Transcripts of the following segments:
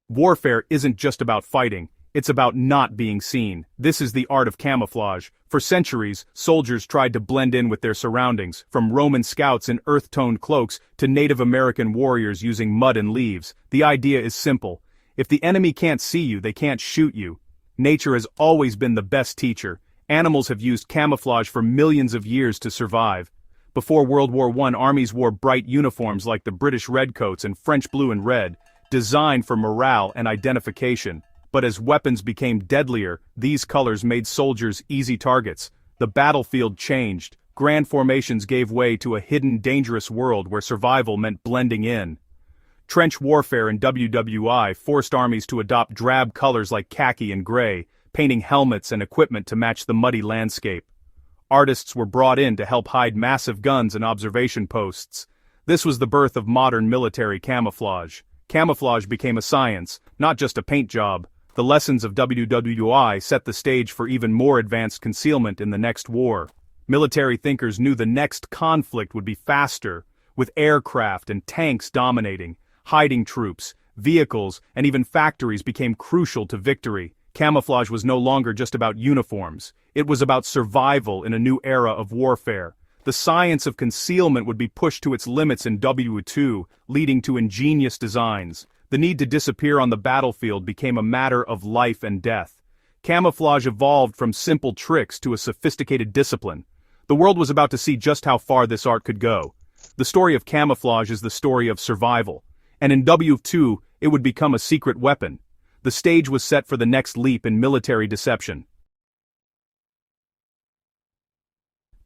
Warfare isn't just about fighting, it's about not being seen. This is the art of camouflage. For centuries, soldiers tried to blend in with their surroundings, from Roman scouts in earth-toned cloaks to Native American warriors using mud and leaves. The idea is simple. If the enemy can't see you, they can't shoot you. Nature has always been the best teacher. Animals have used camouflage for millions of years to survive. Before World War I, armies wore bright uniforms like the British redcoats and French blue and red, designed for morale and identification. But as weapons became deadlier, these colors made soldiers easy targets. The battlefield changed. Grand formations gave way to a hidden, dangerous world where survival meant blending in. Trench warfare in WWI forced armies to adopt drab colors like khaki and gray, painting helmets and equipment to match the muddy landscape. Artists were brought in to help hide massive guns and observation posts. This was the birth of modern military camouflage. Camouflage became a science, not just a paint job. The lessons of WWI set the stage for even more advanced concealment in the next war. Military thinkers knew the next conflict would be faster, with aircraft and tanks dominating. Hiding troops, vehicles, and even factories became crucial to victory. Camouflage was no longer just about uniforms. It was about survival in a new era of warfare. The science of concealment would be pushed to its limits in WW2, leading to ingenious designs. The need to disappear on the battlefield became a matter of life and death. Camouflage evolved from simple tricks to a sophisticated discipline. The world was about to see just how far this art could go. The story of camouflage is the story of survival. And in W2, it would become a secret weapon. The stage was set for the next leap in military deception.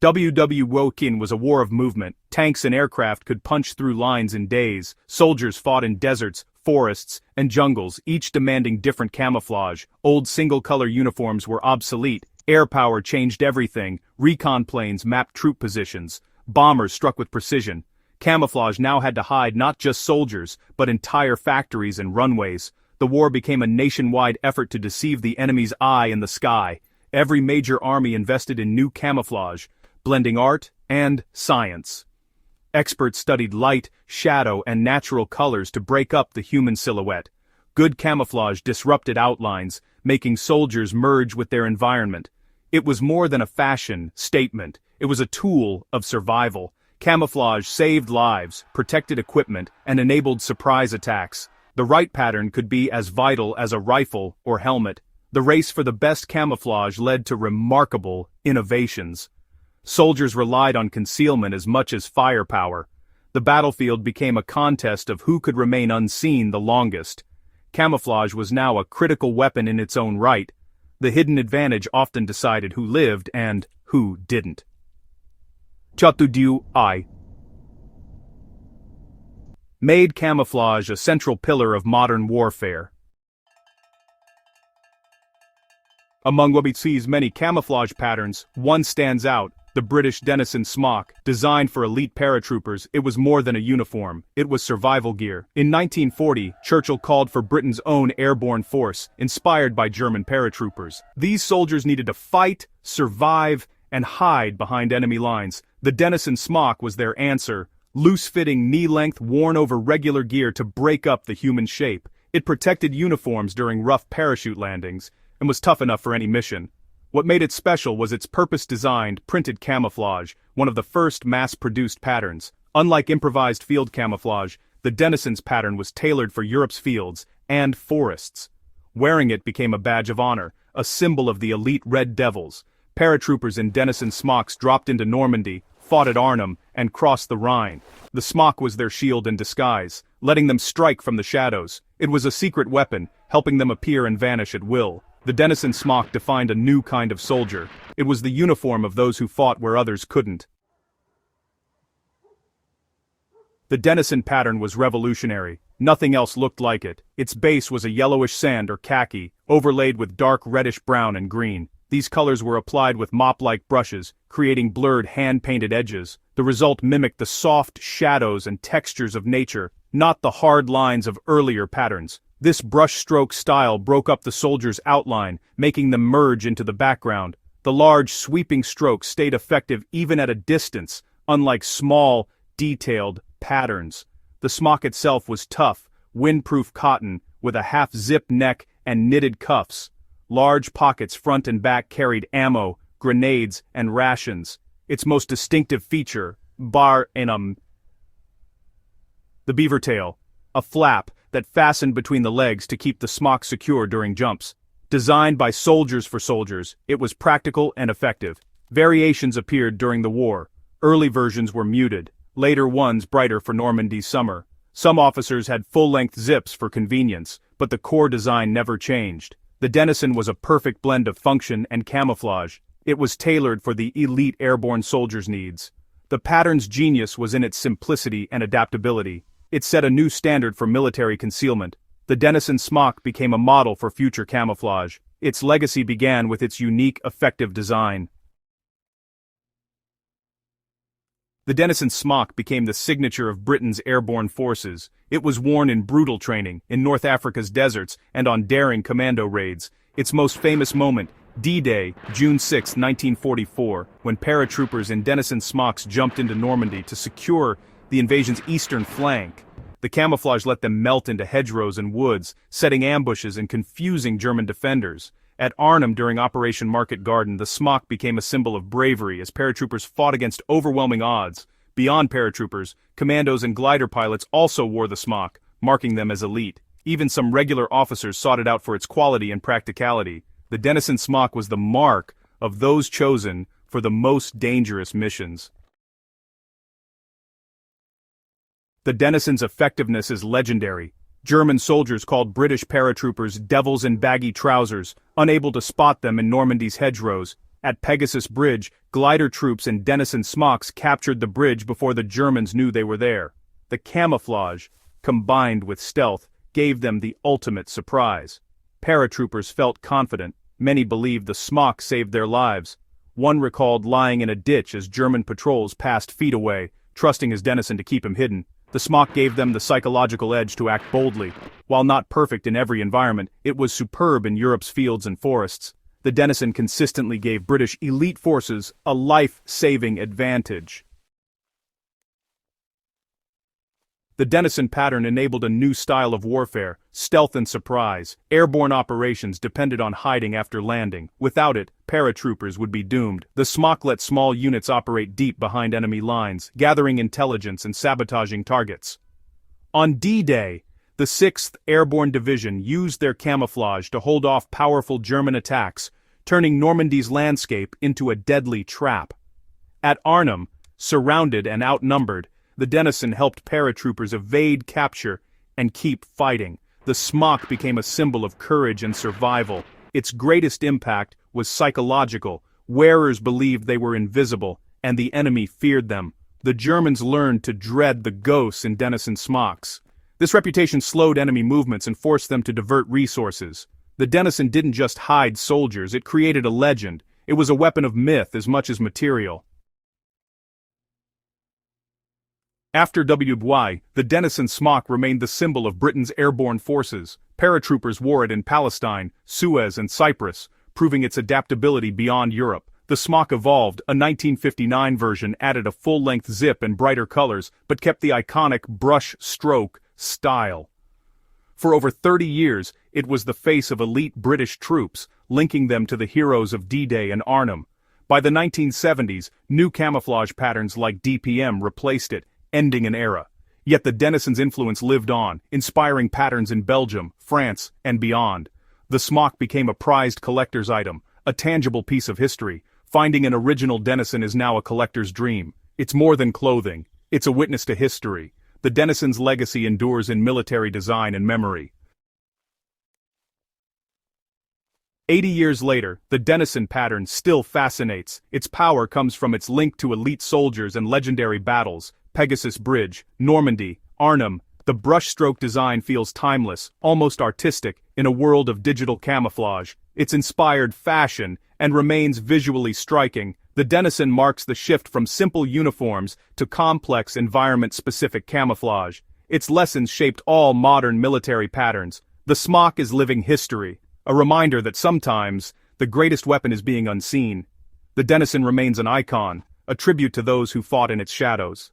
WWII was a war of movement. Tanks and aircraft could punch through lines in days. Soldiers fought in deserts, forests, and jungles, each demanding different camouflage. Old single-color uniforms were obsolete. Air power changed everything. Recon planes mapped troop positions. Bombers struck with precision. Camouflage now had to hide not just soldiers, but entire factories and runways. The war became a nationwide effort to deceive the enemy's eye in the sky. Every major army invested in new camouflage, blending art and science. Experts studied light, shadow, and natural colors to break up the human silhouette. Good camouflage disrupted outlines, making soldiers merge with their environment. It was more than a fashion statement. It was a tool of survival. Camouflage saved lives, protected equipment, and enabled surprise attacks. The right pattern could be as vital as a rifle or helmet. The race for the best camouflage led to remarkable innovations. Soldiers relied on concealment as much as firepower. The battlefield became a contest of who could remain unseen the longest. Camouflage was now a critical weapon in its own right. The hidden advantage often decided who lived and who didn't. WWII made camouflage a central pillar of modern warfare. Among WWII's many camouflage patterns, one stands out: the British Denison smock. Designed for elite paratroopers, it was more than a uniform, it was survival gear. In 1940, Churchill called for Britain's own airborne force, inspired by German paratroopers. These soldiers needed to fight, survive, and hide behind enemy lines. The Denison smock was their answer, loose-fitting, knee-length, worn over regular gear to break up the human shape. It protected uniforms during rough parachute landings, and was tough enough for any mission. What made it special was its purpose-designed, printed camouflage, one of the first mass-produced patterns. Unlike improvised field camouflage, the Denison's pattern was tailored for Europe's fields and forests. Wearing it became a badge of honor, a symbol of the elite Red Devils. Paratroopers in Denison smocks dropped into Normandy, fought at Arnhem, and crossed the Rhine. The smock was their shield in disguise, letting them strike from the shadows. It was a secret weapon, helping them appear and vanish at will. The Denison smock defined a new kind of soldier. It was the uniform of those who fought where others couldn't. The Denison pattern was revolutionary. Nothing else looked like it. Its base was a yellowish sand or khaki, overlaid with dark reddish brown and green. These colors were applied with mop-like brushes, creating blurred hand-painted edges. The result mimicked the soft shadows and textures of nature, not the hard lines of earlier patterns. This brushstroke style broke up the soldier's outline, making them merge into the background. The large, sweeping strokes stayed effective even at a distance, unlike small, detailed patterns. The smock itself was tough, windproof cotton, with a half-zip neck and knitted cuffs. Large pockets front and back carried ammo, grenades, and rations. Its most distinctive feature, bar enum, the beaver tail, a flap that fastened between the legs to keep the smock secure during jumps. Designed by soldiers for soldiers, it was practical and effective. Variations appeared during the war. Early versions were muted, later ones brighter for Normandy's summer. Some officers had full-length zips for convenience, but the core design never changed. The Denison was a perfect blend of function and camouflage. It was tailored for the elite airborne soldiers' needs. The pattern's genius was in its simplicity and adaptability. It set a new standard for military concealment. The Denison smock became a model for future camouflage. Its legacy began with its unique, effective design. The Denison smock became the signature of Britain's airborne forces. It was worn in brutal training, in North Africa's deserts, and on daring commando raids. Its most famous moment, D-Day, June 6, 1944, when paratroopers in Denison smocks jumped into Normandy to secure the invasion's eastern flank. The camouflage let them melt into hedgerows and woods, setting ambushes and confusing German defenders. At Arnhem during Operation Market Garden, the smock became a symbol of bravery as paratroopers fought against overwhelming odds. Beyond paratroopers, commandos and glider pilots also wore the smock, marking them as elite. Even some regular officers sought it out for its quality and practicality. The Denison smock was the mark of those chosen for the most dangerous missions. The Denison's effectiveness is legendary. German soldiers called British paratroopers devils in baggy trousers, unable to spot them in Normandy's hedgerows. At Pegasus Bridge, glider troops in Denison smocks captured the bridge before the Germans knew they were there. The camouflage, combined with stealth, gave them the ultimate surprise. Paratroopers felt confident. Many believed the smock saved their lives. One recalled lying in a ditch as German patrols passed feet away, trusting his Denison to keep him hidden. The smock gave them the psychological edge to act boldly. While not perfect in every environment, it was superb in Europe's fields and forests. The Denison consistently gave British elite forces a life-saving advantage. The Denison pattern enabled a new style of warfare, stealth and surprise. Airborne operations depended on hiding after landing. Without it, paratroopers would be doomed. The smock let small units operate deep behind enemy lines, gathering intelligence and sabotaging targets. On D-Day, the 6th Airborne Division used their camouflage to hold off powerful German attacks, turning Normandy's landscape into a deadly trap. At Arnhem, surrounded and outnumbered, the Denison helped paratroopers evade capture and keep fighting. The smock became a symbol of courage and survival. Its greatest impact was psychological. Wearers believed they were invisible, and the enemy feared them. The Germans learned to dread the ghosts in Denison smocks. This reputation slowed enemy movements and forced them to divert resources. The Denison didn't just hide soldiers, it created a legend. It was a weapon of myth as much as material. After WWII, the Denison smock remained the symbol of Britain's airborne forces. Paratroopers wore it in Palestine, Suez, and Cyprus, proving its adaptability beyond Europe. The smock evolved. A 1959 version added a full-length zip and brighter colors, but kept the iconic brush-stroke style. For over 30 years, it was the face of elite British troops, linking them to the heroes of D-Day and Arnhem. By the 1970s, new camouflage patterns like DPM replaced it, ending an era. Yet the Denison's influence lived on, inspiring patterns in Belgium, France, and beyond. The smock became a prized collector's item, a tangible piece of history. Finding an original Denison is now a collector's dream. It's more than clothing. It's a witness to history. The Denison's legacy endures in military design and memory. 80 years later, the Denison pattern still fascinates. Its power comes from its link to elite soldiers and legendary battles. Pegasus Bridge, Normandy, Arnhem. The brushstroke design feels timeless, almost artistic, in a world of digital camouflage. It's inspired fashion and remains visually striking. The Denison marks the shift from simple uniforms to complex environment-specific camouflage. Its lessons shaped all modern military patterns. The smock is living history, a reminder that sometimes the greatest weapon is being unseen. The Denison remains an icon, a tribute to those who fought in its shadows.